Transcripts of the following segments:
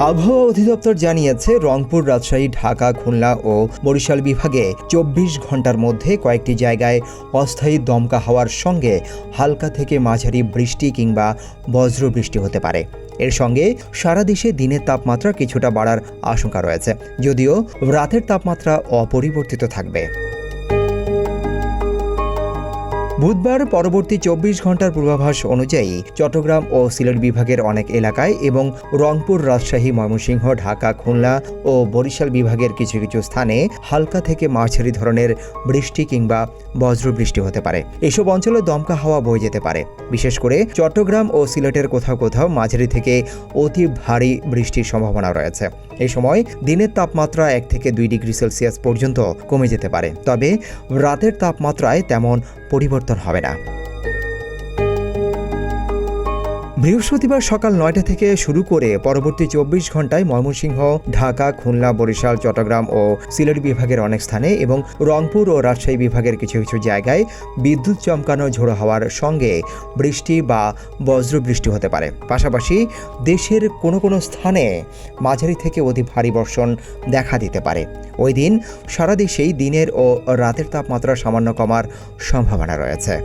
আবহাওয়া অধিদপ্তর জানিয়েছে রংপুর, রাজশাহী, ঢাকা, খুলনা ও বরিশাল বিভাগে ২৪ ঘন্টার মধ্যে কয়েকটি জায়গায় অস্থায়ী দমকা হাওয়ার সঙ্গে হালকা থেকে মাঝারি বৃষ্টি কিংবা বজ্রবৃষ্টি হতে পারে। এর সঙ্গে সারা দেশে দিনের তাপমাত্রা কিছুটা বাড়ার আশঙ্কা রয়েছে, যদিও রাতের তাপমাত্রা অপরিবর্তিত থাকবে। বুধবার পরবর্তী ২৪ ঘন্টার পূর্বাভাস অনুযায়ী চট্টগ্রাম ও সিলেট বিভাগের অনেক এলাকায় এবং রংপুর, রাজশাহী, ময়মনসিংহ, ঢাকা, খুলনা ও বরিশাল বিভাগের কিছু কিছু স্থানে হালকা থেকে মাঝারি ধরনের বৃষ্টি কিংবা বজ্রবৃষ্টি হতে পারে। এসব অঞ্চলে দমকা হাওয়া বয়ে যেতে পারে। বিশেষ করে চট্টগ্রাম ও সিলেটের কোথাও কোথাও মাঝারি থেকে অতি ভারী বৃষ্টির সম্ভাবনা রয়েছে। এই সময় দিনের তাপমাত্রা ১ থেকে ২ ডিগ্রি সেলসিয়াস পর্যন্ত কমে যেতে পারে, তবে রাতের তাপমাত্রায় তেমন পরিবর্তন হবে না। বৃহস্পতিবার সকাল ৯টা থেকে শুরু করে পরবর্তী ২৪ ঘন্টায় ময়মনসিংহ, ঢাকা, খুলনা, বরিশাল, চট্টগ্রাম ও সিলেট বিভাগের অনেক স্থানে এবং রংপুর ও রাজশাহী বিভাগের কিছু কিছু জায়গায় বিদ্যুৎ চমকানো ঝোড়ো হাওয়ার সঙ্গে বৃষ্টি বা বজ্রবৃষ্টি হতে পারে। পাশাপাশি দেশের কোনো কোনো স্থানে মাঝারি থেকে অতি ভারী বর্ষণ দেখা দিতে পারে। ওই দিন সারা দেশেই দিনের ও রাতের তাপমাত্রা সামান্য কমার সম্ভাবনা রয়েছে।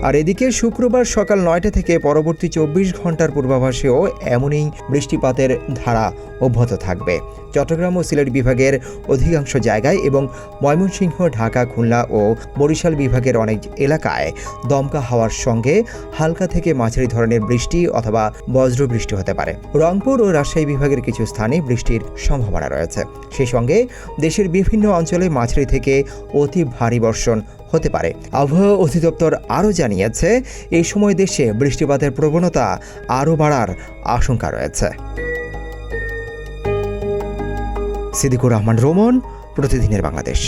আর এদিকে শুক্রবার সকাল ৯টা থেকে পরবর্তী ২৪ ঘন্টার পূর্বাভাসেও এমনই বৃষ্টিপাতের ধারা অব্যাহত থাকবে। চট্টগ্রাম ও সিলেট বিভাগের অধিকাংশ জায়গায় এবং ময়মনসিংহ, ঢাকা, খুলনা ও বরিশাল বিভাগের অনেক এলাকায় দমকা হাওয়ার সঙ্গে হালকা থেকে মাঝারি ধরনের বৃষ্টি অথবা বজ্রবৃষ্টি হতে পারে। রংপুর ও রাজশাহী বিভাগের কিছু স্থানে বৃষ্টির সম্ভাবনা রয়েছে। সেই সঙ্গে দেশের বিভিন্ন অঞ্চলে মাঝারি থেকে অতি ভারী বর্ষণ হতে পারে। আবহাওয়া অধিদপ্তর আরও জানিয়েছে, এই সময় দেশে বৃষ্টিপাতের প্রবণতা আরও বাড়ার আশঙ্কা রয়েছে। সিদ্দিকুর রহমান, রোমন, প্রতিদিনের বাংলাদেশ।